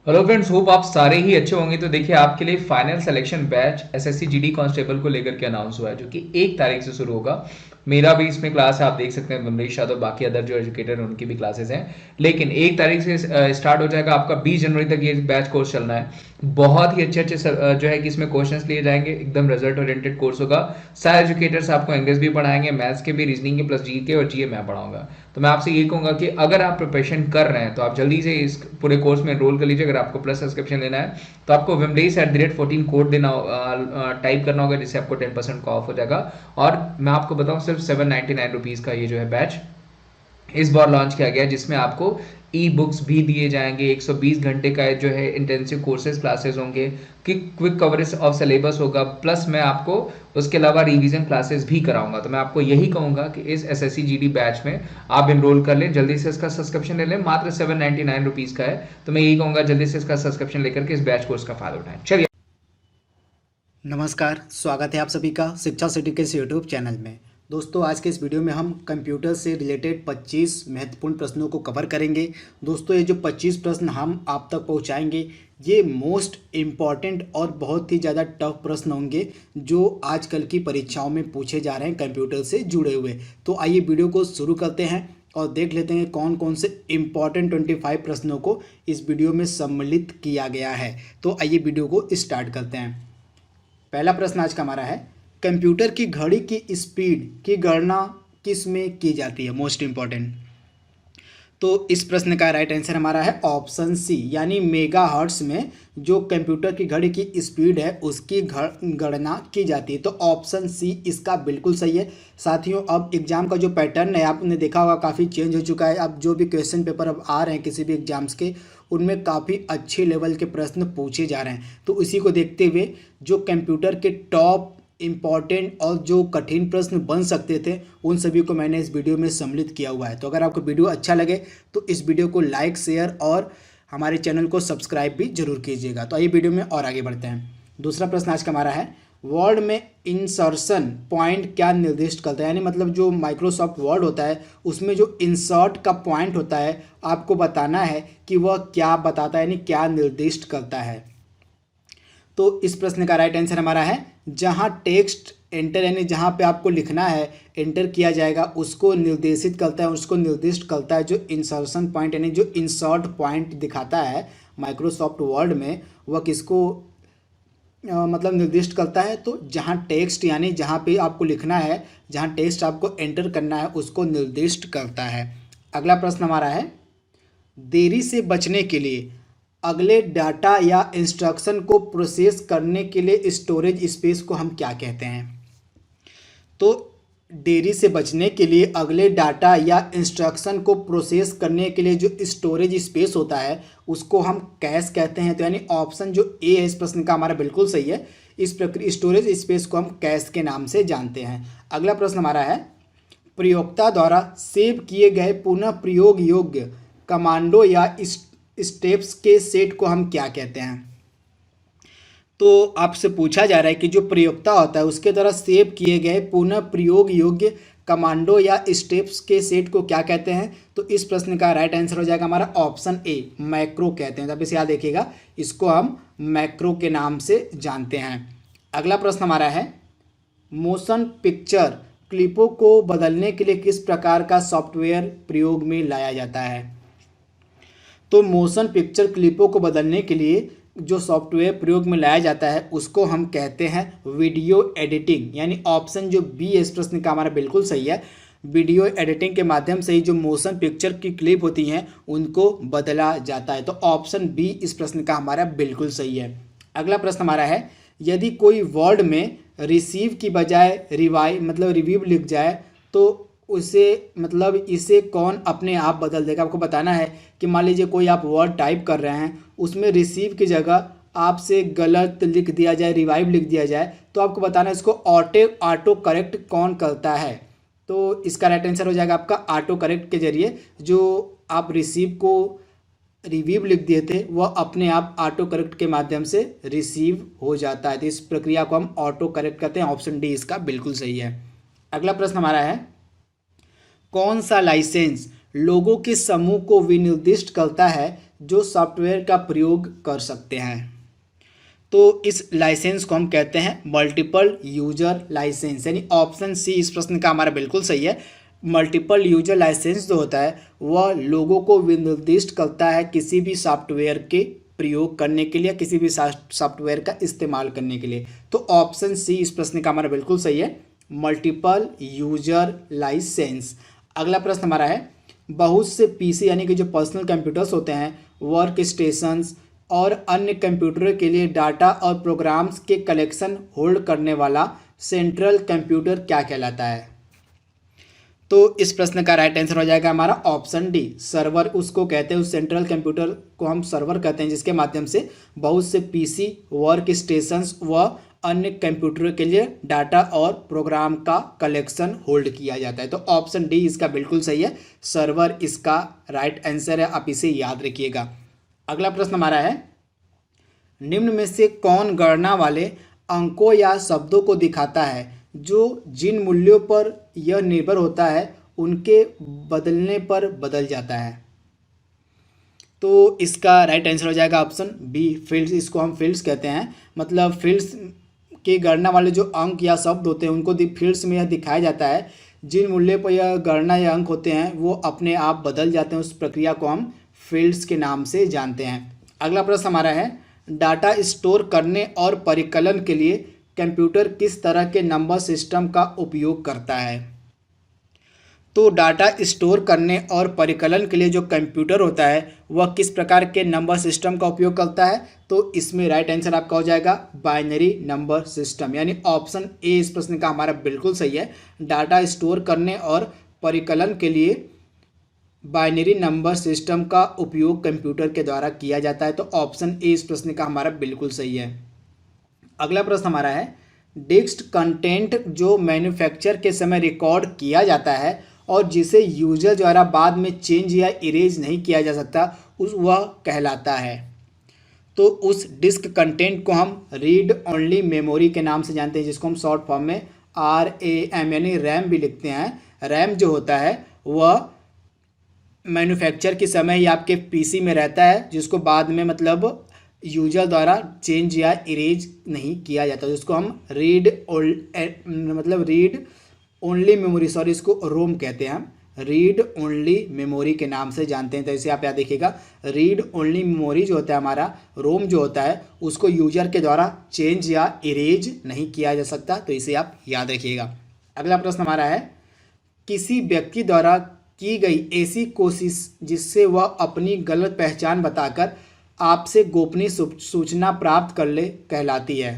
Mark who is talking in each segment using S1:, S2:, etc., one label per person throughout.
S1: Hello friends, hope आप सारे ही अच्छे होंगे। तो देखिए, आपके लिए final selection batch SSC GD constable को लेकर के अनाउंस हुआ है, जो कि 1 तारीख से शुरू होगा। मेरा भी इसमें क्लास है, आप देख सकते हैं। विमलेश यादव, बाकी अदर जो एजुकेटर हैं उनकी भी क्लासेस हैं। लेकिन 1 तारीख से स्टार्ट हो जाएगा आपका। 20 जनवरी तक ये बैच कोर्स चलना है। बहुत ही अच्छे अच्छे जो है कि इसमें क्वेश्चंस लिए जाएंगे। एकदम रिजल्ट ओरिएंटेड कोर्स होगा। सारे एजुकेटर्स आपको इंग्लिश भी पढ़ाएंगे, मैथ्स के भी, रीजनिंग के, प्लस जीके और जीए मैं पढ़ाऊंगा। तो मैं आपसे ये कहूंगा कि अगर आप प्रिपरेशन कर रहे हैं तो आप जल्दी से इस पूरे कोर्स में एनरोल कर लीजिए। अगर आपको प्लस सब्सक्रिप्शन लेना है तो आपको विमलेस@14 कोड देना, टाइप करना होगा, जिससे आपको 10% का ऑफ हो जाएगा। और मैं आपको बताऊं, सिर्फ 799 रुपीज़ का ये जो है बैच इस बार लॉन्च किया गया, जिसमें आपको ई बुक्स भी दिए जाएंगे। 120 घंटे का जो है इंटेंसिव कोर्सेज क्लासेस होंगे, कि क्विक कवरेज ऑफ सिलेबस होगा, प्लस मैं आपको उसके अलावा रिवीजन क्लासेस भी कराऊंगा। तो मैं आपको यही कहूंगा कि इस एसएससी जीडी बैच में आप इनरोल कर लें, जल्दी से इसका सब्सक्रिप्शन ले लें। मात्र 799 रुपीज़ का है। तो मैं यही कहूंगा, जल्दी से इसका सब्सक्रिप्शन लेकर के इस बैच कोर्स का फायदा उठाएं। चलिए।
S2: नमस्कार, स्वागत है आप सभी का शिक्षा सिटी के इस यूट्यूब चैनल में। दोस्तों, आज के इस वीडियो में हम कंप्यूटर से रिलेटेड 25 महत्वपूर्ण प्रश्नों को कवर करेंगे। दोस्तों, ये जो 25 प्रश्न हम आप तक पहुंचाएंगे, ये मोस्ट इम्पॉर्टेंट और बहुत ही ज़्यादा टफ प्रश्न होंगे जो आजकल की परीक्षाओं में पूछे जा रहे हैं कंप्यूटर से जुड़े हुए। तो आइए वीडियो को शुरू करते हैं और देख लेते हैं कौन कौन से इम्पॉर्टेंट 25 प्रश्नों को इस वीडियो में सम्मिलित किया गया है। तो आइए वीडियो को स्टार्ट करते हैं। पहला प्रश्न आज का हमारा है, कंप्यूटर की घड़ी की स्पीड की गणना किस में की जाती है? Most important. तो इस प्रश्न का राइट आंसर हमारा है ऑप्शन सी, यानी मेगा हर्ट्स में जो कंप्यूटर की घड़ी की स्पीड है उसकी गणना की जाती है। तो ऑप्शन सी इसका बिल्कुल सही है। साथियों, अब एग्जाम का जो पैटर्न है आपने देखा होगा काफ़ी चेंज हो चुका है। अब जो भी क्वेश्चन पेपर अब आ रहे हैं किसी भी एग्जाम्स के, उनमें काफ़ी अच्छे लेवल के प्रश्न पूछे जा रहे हैं। तो इसी को देखते हुए जो कंप्यूटर के टॉप इम्पॉर्टेंट और जो कठिन प्रश्न बन सकते थे, उन सभी को मैंने इस वीडियो में सम्मिलित किया हुआ है। तो अगर आपको वीडियो अच्छा लगे तो इस वीडियो को लाइक, शेयर और हमारे चैनल को सब्सक्राइब भी जरूर कीजिएगा। तो आइए वीडियो में और आगे बढ़ते हैं। दूसरा प्रश्न आज का हमारा है, वर्ड में इंसर्शन पॉइंट क्या निर्दिष्ट करता है? यानी मतलब जो माइक्रोसॉफ्ट वर्ड होता है उसमें जो इंसर्ट का पॉइंट होता है, आपको बताना है कि वह क्या बताता है, यानी क्या निर्दिष्ट करता है। तो इस प्रश्न का राइट आंसर हमारा है, जहां टेक्स्ट एंटर, यानी जहां पे आपको लिखना है, एंटर किया जाएगा, उसको निर्देशित करता है, उसको निर्दिष्ट करता है। जो इंसर्शन पॉइंट यानी जो इंसर्ट पॉइंट दिखाता है माइक्रोसॉफ्ट वर्ड में, वह किसको मतलब निर्दिष्ट करता है? तो जहां टेक्स्ट यानी जहां पे आपको लिखना है, जहां टेक्स्ट आपको एंटर करना है, उसको निर्दिष्ट करता है। अगला प्रश्न हमारा है, देरी से बचने के लिए अगले डाटा या इंस्ट्रक्शन को प्रोसेस करने के लिए स्टोरेज स्पेस को हम क्या कहते हैं? तो देरी से बचने के लिए अगले डाटा या इंस्ट्रक्शन को प्रोसेस करने के लिए जो स्टोरेज स्पेस होता है उसको हम कैश कहते हैं। तो यानी ऑप्शन जो ए है इस प्रश्न का हमारा बिल्कुल सही है। इस प्रक्रिया स्टोरेज स्पेस को हम कैश के नाम से जानते हैं। अगला प्रश्न हमारा है, प्रयोक्ता द्वारा सेव किए गए पुनः प्रयोग योग्य कमांडो या स्टेप्स के सेट को हम क्या कहते हैं? तो आपसे पूछा जा रहा है कि जो प्रयोक्ता होता है उसके द्वारा सेव किए गए पुनः प्रयोग योग्य कमांडो या स्टेप्स के सेट को क्या कहते हैं? तो इस प्रश्न का राइट आंसर हो जाएगा हमारा ऑप्शन ए, मैक्रो कहते हैं। तो आप इसे याद रखिएगा, इसको हम मैक्रो के नाम से जानते हैं। अगला प्रश्न हमारा है, मोशन पिक्चर क्लिपों को बदलने के लिए किस प्रकार का सॉफ्टवेयर प्रयोग में लाया जाता है? तो मोशन पिक्चर क्लिपों को बदलने के लिए जो सॉफ्टवेयर प्रयोग में लाया जाता है उसको हम कहते हैं वीडियो एडिटिंग। यानी ऑप्शन जो बी है इस प्रश्न का हमारा बिल्कुल सही है। वीडियो एडिटिंग के माध्यम से ही जो मोशन पिक्चर की क्लिप होती हैं उनको बदला जाता है। तो ऑप्शन बी इस प्रश्न का हमारा बिल्कुल सही है। अगला प्रश्न हमारा है, यदि कोई वर्ड में रिसीव की बजाय रिवाइव मतलब रिव्यू लिख जाए तो उसे मतलब इसे कौन अपने आप बदल देगा? आपको बताना है कि मान लीजिए कोई आप वर्ड टाइप कर रहे हैं, उसमें रिसीव की जगह आपसे गलत लिख दिया जाए, रिवाइव लिख दिया जाए, तो आपको बताना है इसको ऑटो करेक्ट कौन करता है? तो इसका राइट आंसर हो जाएगा आपका ऑटो करेक्ट के जरिए जो आप रिसीव को रिव्यू लिख दिए थे वह अपने आप ऑटो करेक्ट के माध्यम से रिसीव हो जाता है। तो इस प्रक्रिया को हम ऑटो करेक्ट कहते हैं। ऑप्शन डी इसका बिल्कुल सही है। अगला प्रश्न हमारा है, कौन सा लाइसेंस लोगों के समूह को विनिर्दिष्ट करता है जो सॉफ्टवेयर का प्रयोग कर सकते हैं। तो इस लाइसेंस को हम कहते हैं मल्टीपल यूजर लाइसेंस, यानी ऑप्शन सी इस प्रश्न का हमारा बिल्कुल सही है। मल्टीपल यूजर लाइसेंस जो होता है वह लोगों को विनिर्दिष्ट करता है किसी भी सॉफ्टवेयर के प्रयोग करने के लिए, किसी भी सॉफ्टवेयर का इस्तेमाल करने के लिए। तो ऑप्शन सी इस प्रश्न का हमारा बिल्कुल सही है, मल्टीपल यूजर लाइसेंस। अगला प्रश्न हमारा है, बहुत से पीसी यानी कि जो पर्सनल कंप्यूटर्स होते हैं, वर्क स्टेशंस और अन्य कंप्यूटरों के लिए डाटा और प्रोग्राम्स के कलेक्शन होल्ड करने वाला सेंट्रल कंप्यूटर क्या कहलाता है? तो इस प्रश्न का राइट आंसर हो जाएगा हमारा ऑप्शन डी, सर्वर उसको कहते हैं। उस सेंट्रल कंप्यूटर को हम सर्वर कहते हैं जिसके माध्यम से बहुत से पीसी, वर्क स्टेशंस व अन्य कंप्यूटरों के लिए डाटा और प्रोग्राम का कलेक्शन होल्ड किया जाता है। तो ऑप्शन डी इसका बिल्कुल सही है, सर्वर इसका राइट आंसर है, आप इसे याद रखिएगा। अगला प्रश्न हमारा है, निम्न में से कौन गणना वाले अंकों या शब्दों को दिखाता है जो जिन मूल्यों पर यह निर्भर होता है उनके बदलने पर बदल जाता है? तो इसका राइट आंसर हो जाएगा ऑप्शन बी, फील्ड्स। इसको हम फील्ड्स कहते हैं, मतलब फील्ड्स की गणना वाले जो अंक या शब्द होते हैं उनको फील्ड्स में यह दिखाया जाता है। जिन मूल्य पर यह गणना या अंक होते हैं वो अपने आप बदल जाते हैं, उस प्रक्रिया को हम फील्ड्स के नाम से जानते हैं। अगला प्रश्न हमारा है, डाटा स्टोर करने और परिकलन के लिए कंप्यूटर किस तरह के नंबर सिस्टम का उपयोग करता है? तो डाटा स्टोर करने और परिकलन के लिए जो कंप्यूटर होता है वह किस प्रकार के नंबर सिस्टम का उपयोग करता है? तो इसमें राइट आंसर आपका हो जाएगा बाइनरी नंबर सिस्टम, यानी ऑप्शन ए इस प्रश्न का हमारा बिल्कुल सही है। डाटा स्टोर करने और परिकलन के लिए बाइनरी नंबर सिस्टम का उपयोग कंप्यूटर के द्वारा किया जाता है। तो ऑप्शन ए इस प्रश्न का हमारा बिल्कुल सही है। अगला प्रश्न हमारा है, डिस्क कंटेंट जो मैन्युफैक्चर के समय रिकॉर्ड किया जाता है और जिसे यूजर द्वारा बाद में चेंज या इरेज नहीं किया जा सकता वह कहलाता है। तो उस डिस्क कंटेंट को हम रीड ओनली मेमोरी के नाम से जानते हैं, जिसको हम शॉर्ट फॉर्म में RAM यानी रैम भी लिखते हैं। रैम जो होता है वह मैन्युफैक्चर के समय ही आपके पीसी में रहता है, जिसको बाद में मतलब यूजर द्वारा चेंज या इरेज नहीं किया जाता, जिसको हम रीड ओनली मेमोरी, सॉरी इसको रोम कहते हैं, हम रीड ओनली मेमोरी के नाम से जानते हैं। तो इसे आप याद देखिएगा, रीड ओनली मेमोरी जो होता है हमारा, रोम जो होता है उसको यूजर के द्वारा चेंज या इरेज नहीं किया जा सकता, तो इसे आप याद रखिएगा। अगला प्रश्न हमारा है, किसी व्यक्ति द्वारा की गई ऐसी कोशिश जिससे वह अपनी गलत पहचान बताकर आपसे गोपनीय सूचना प्राप्त कर ले कहलाती है?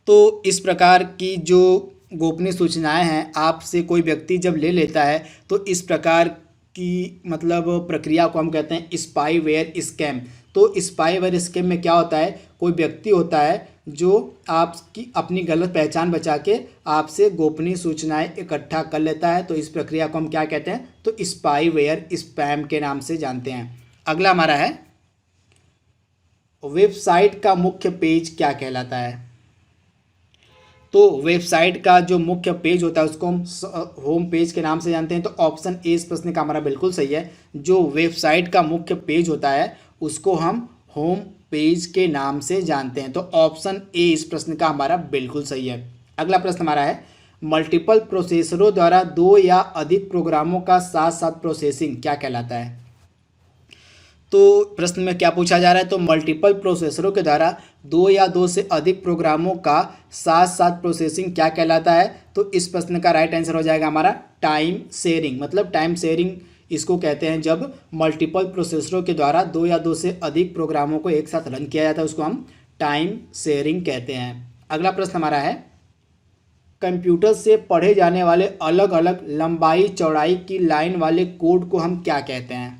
S2: तो इस प्रकार की जो गोपनीय सूचनाएं हैं आपसे कोई व्यक्ति जब ले लेता है तो इस प्रकार की मतलब प्रक्रिया को हम कहते हैं स्पाईवेयर स्कैम। तो स्पाईवेयर स्कैम में क्या होता है, कोई व्यक्ति होता है जो आपकी अपनी गलत पहचान बचा के आपसे गोपनीय सूचनाएं इकट्ठा कर लेता है। तो इस प्रक्रिया को हम क्या कहते हैं, तो स्पाईवेयर स्पैम के नाम से जानते हैं। अगला हमारा है, वेबसाइट का मुख्य पेज क्या कहलाता है? तो वेबसाइट का जो मुख्य पेज होता है उसको हम होम पेज के नाम से जानते हैं। तो ऑप्शन ए इस प्रश्न का हमारा बिल्कुल सही है। जो वेबसाइट का मुख्य पेज होता है उसको हम होम पेज के नाम से जानते हैं। तो ऑप्शन ए इस प्रश्न का हमारा बिल्कुल सही है। अगला प्रश्न हमारा है, मल्टीपल प्रोसेसरों द्वारा दो या अधिक प्रोग्रामों का साथ साथ प्रोसेसिंग क्या कहलाता है? तो प्रश्न में क्या पूछा जा रहा है, तो मल्टीपल प्रोसेसरों के द्वारा दो या दो से अधिक प्रोग्रामों का साथ साथ प्रोसेसिंग क्या कहलाता है? तो इस प्रश्न का राइट आंसर हो जाएगा हमारा टाइम शेयरिंग। मतलब टाइम शेयरिंग इसको कहते हैं जब मल्टीपल प्रोसेसरों के द्वारा दो या दो से अधिक प्रोग्रामों को एक साथ रन किया जाता है, उसको हम टाइम शेयरिंग कहते हैं। अगला प्रश्न हमारा है, कंप्यूटर से पढ़े जाने वाले अलग अलग लंबाई चौड़ाई की लाइन वाले कोड को हम क्या कहते हैं?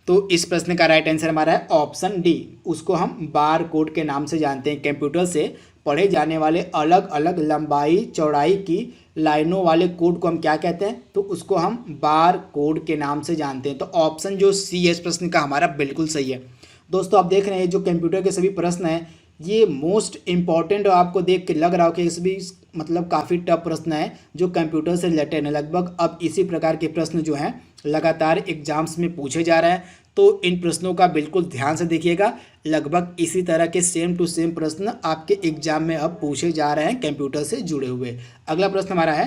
S2: तो इस प्रश्न का राइट आंसर हमारा है ऑप्शन डी, उसको हम बार कोड के नाम से जानते हैं। कंप्यूटर से पढ़े जाने वाले अलग अलग लंबाई चौड़ाई की लाइनों वाले कोड को हम क्या कहते हैं? तो उसको हम बार कोड के नाम से जानते हैं। तो ऑप्शन जो सी है इस प्रश्न का हमारा बिल्कुल सही है। दोस्तों आप देख रहे हैं जो कंप्यूटर के सभी प्रश्न हैं ये मोस्ट इम्पॉर्टेंट आपको देख के लग रहा हो कि इस भी मतलब काफ़ी टफ प्रश्न है जो कंप्यूटर से रिलेटेड है। लगभग अब इसी प्रकार के प्रश्न जो हैं लगातार एग्जाम्स में पूछे जा रहे हैं, तो इन प्रश्नों का बिल्कुल ध्यान से देखिएगा। लगभग इसी तरह के सेम टू सेम प्रश्न आपके एग्जाम में अब पूछे जा रहे हैं कंप्यूटर से जुड़े हुए। अगला प्रश्न हमारा है,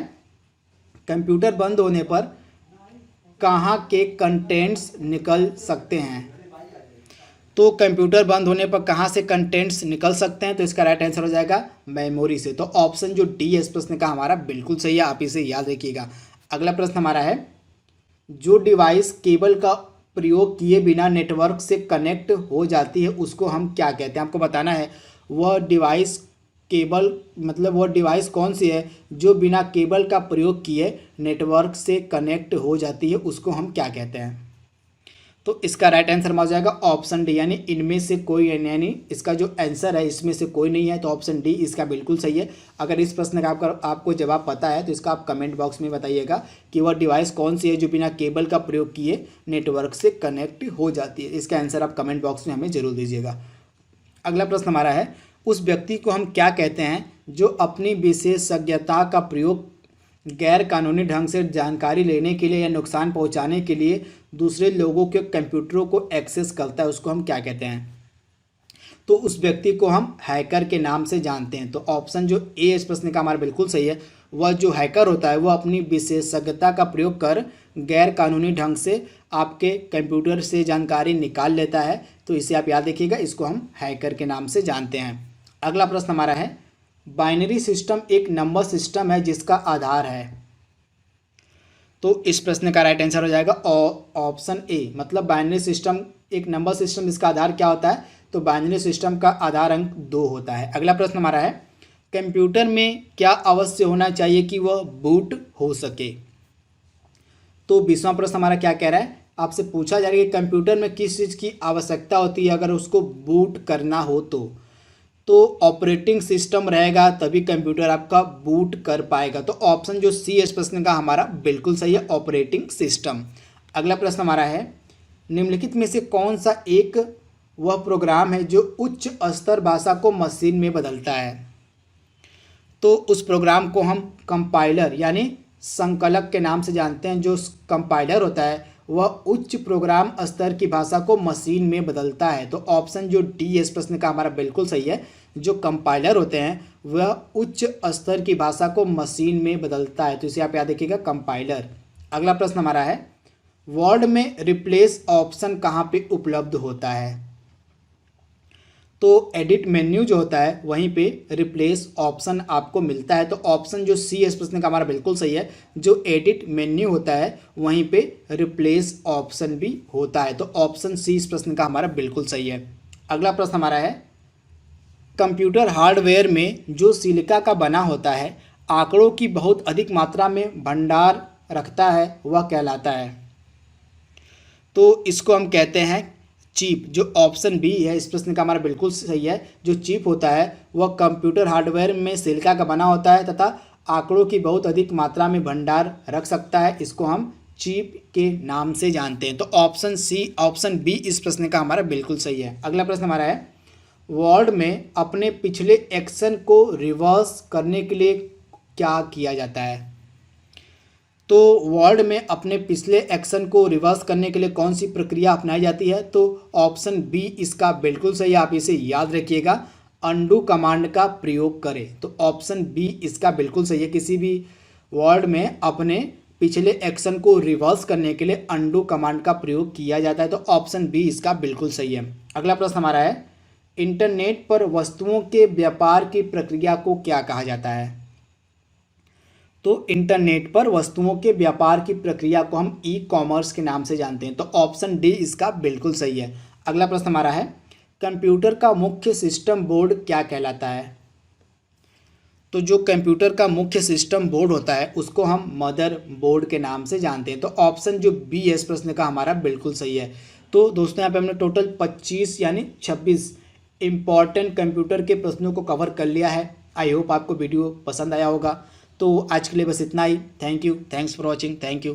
S2: कंप्यूटर बंद होने पर कहाँ के कंटेंट्स निकल सकते हैं? तो कंप्यूटर बंद होने पर कहाँ से कंटेंट्स निकल सकते हैं? तो इसका राइट आंसर हो जाएगा मेमोरी से। तो ऑप्शन जो डी है इस प्रश्न का हमारा बिल्कुल सही है, आप इसे याद रखिएगा। अगला प्रश्न हमारा है, जो डिवाइस केबल का प्रयोग किए बिना नेटवर्क से कनेक्ट हो जाती है उसको हम क्या कहते हैं? आपको बताना है वह डिवाइस केबल मतलब वह डिवाइस कौन सी है जो बिना केबल का प्रयोग किए नेटवर्क से कनेक्ट हो जाती है, उसको हम क्या कहते हैं? तो इसका राइट आंसर हो जाएगा ऑप्शन डी, यानी इनमें से कोई, यानी इसका जो आंसर है इसमें से कोई नहीं है, तो ऑप्शन डी इसका बिल्कुल सही है। अगर इस प्रश्न का आपको जवाब पता है तो इसका आप कमेंट बॉक्स में बताइएगा कि वह डिवाइस कौन सी है जो बिना केबल का प्रयोग किए नेटवर्क से कनेक्ट हो जाती है। इसका आंसर आप कमेंट बॉक्स में हमें जरूर दीजिएगा। अगला प्रश्न हमारा है, उस व्यक्ति को हम क्या कहते हैं जो अपनी विशेषज्ञता का प्रयोग गैर कानूनी ढंग से जानकारी लेने के लिए या नुकसान पहुंचाने के लिए दूसरे लोगों के कंप्यूटरों को एक्सेस करता है, उसको हम क्या कहते हैं? तो उस व्यक्ति को हम हैकर के नाम से जानते हैं। तो ऑप्शन जो ए इस प्रश्न का हमारा बिल्कुल सही है। वह जो हैकर होता है वह अपनी विशेषज्ञता का प्रयोग कर गैर कानूनी ढंग से आपके कंप्यूटर से जानकारी निकाल लेता है, तो इसे आप याद रखिएगा, इसको हम हैकर के नाम से जानते हैं। अगला प्रश्न हमारा है, बाइनरी सिस्टम एक नंबर सिस्टम है जिसका आधार है। तो इस प्रश्न का राइट आंसर हो जाएगा ऑप्शन ए, मतलब बाइनरी सिस्टम एक नंबर सिस्टम, इसका आधार क्या होता है? तो बाइनरी सिस्टम का आधार अंक 2 होता है। अगला प्रश्न हमारा है, कंप्यूटर में क्या अवश्य होना चाहिए कि वह बूट हो सके? तो 20वां प्रश्न हमारा क्या कह रहा है, आपसे पूछा जा रहा है कि कंप्यूटर में किस चीज़ की आवश्यकता होती है अगर उसको बूट करना हो तो ऑपरेटिंग सिस्टम रहेगा तभी कंप्यूटर आपका बूट कर पाएगा। तो ऑप्शन जो सी इस प्रश्न का हमारा बिल्कुल सही है, ऑपरेटिंग सिस्टम। अगला प्रश्न हमारा है, निम्नलिखित में से कौन सा एक वह प्रोग्राम है जो उच्च स्तर भाषा को मशीन में बदलता है? तो उस प्रोग्राम को हम कंपाइलर यानी संकलक के नाम से जानते हैं। जो कंपाइलर होता है वह उच्च प्रोग्राम स्तर की भाषा को मशीन में बदलता है। तो ऑप्शन जो डी इस प्रश्न का हमारा बिल्कुल सही है। जो कंपाइलर होते हैं वह उच्च स्तर की भाषा को मशीन में बदलता है, तो इसे आप याद रखिएगा, कंपाइलर। अगला प्रश्न हमारा है, वर्ड में रिप्लेस ऑप्शन कहाँ पे उपलब्ध होता है? तो एडिट मेन्यू जो होता है वहीं पे रिप्लेस ऑप्शन आपको मिलता है। तो ऑप्शन जो सी इस प्रश्न का हमारा बिल्कुल सही है। जो एडिट मेन्यू होता है वहीं पे रिप्लेस ऑप्शन भी होता है। तो ऑप्शन सी इस प्रश्न का हमारा बिल्कुल सही है। अगला प्रश्न हमारा है, कंप्यूटर हार्डवेयर में जो सिलिका का बना होता है आंकड़ों की बहुत अधिक मात्रा में भंडार रखता है वह कहलाता है? तो इसको हम कहते हैं चिप। जो ऑप्शन बी है इस प्रश्न का हमारा बिल्कुल सही है। जो चिप होता है वह कंप्यूटर हार्डवेयर में सिलिका का बना होता है तथा आंकड़ों की बहुत अधिक मात्रा में भंडार रख सकता है, इसको हम चिप के नाम से जानते हैं। तो ऑप्शन बी इस प्रश्न का हमारा बिल्कुल सही है। अगला प्रश्न हमारा है, वर्ड में अपने पिछले एक्शन को रिवर्स करने के लिए क्या किया जाता है? तो वर्ड में अपने पिछले एक्शन को रिवर्स करने के लिए कौन सी प्रक्रिया अपनाई जाती है? तो ऑप्शन बी इसका बिल्कुल सही है, आप इसे याद रखिएगा, अंडू कमांड का प्रयोग करें। तो ऑप्शन बी इसका बिल्कुल सही है। किसी भी वर्ड में अपने पिछले एक्शन को रिवर्स करने के लिए अंडू कमांड का प्रयोग किया जाता है। तो ऑप्शन बी इसका बिल्कुल सही है। अगला प्रश्न हमारा है, इंटरनेट पर वस्तुओं के व्यापार की प्रक्रिया को क्या कहा जाता है? तो इंटरनेट पर वस्तुओं के व्यापार की प्रक्रिया को हम ई कॉमर्स के नाम से जानते हैं। तो ऑप्शन डी इसका बिल्कुल सही है। अगला प्रश्न हमारा है, कंप्यूटर का मुख्य सिस्टम बोर्ड क्या कहलाता है? तो जो कंप्यूटर का मुख्य सिस्टम बोर्ड होता है उसको हम मदर बोर्ड के नाम से जानते हैं। तो ऑप्शन जो बी है इस प्रश्न का हमारा बिल्कुल सही है। तो दोस्तों यहाँ पे हमने टोटल 25 यानी 26 इम्पॉर्टेंट कंप्यूटर के प्रश्नों को कवर कर लिया है। आई होप आपको वीडियो पसंद आया होगा। तो आज के लिए बस इतना ही। Thank you, thanks for watching, thank you.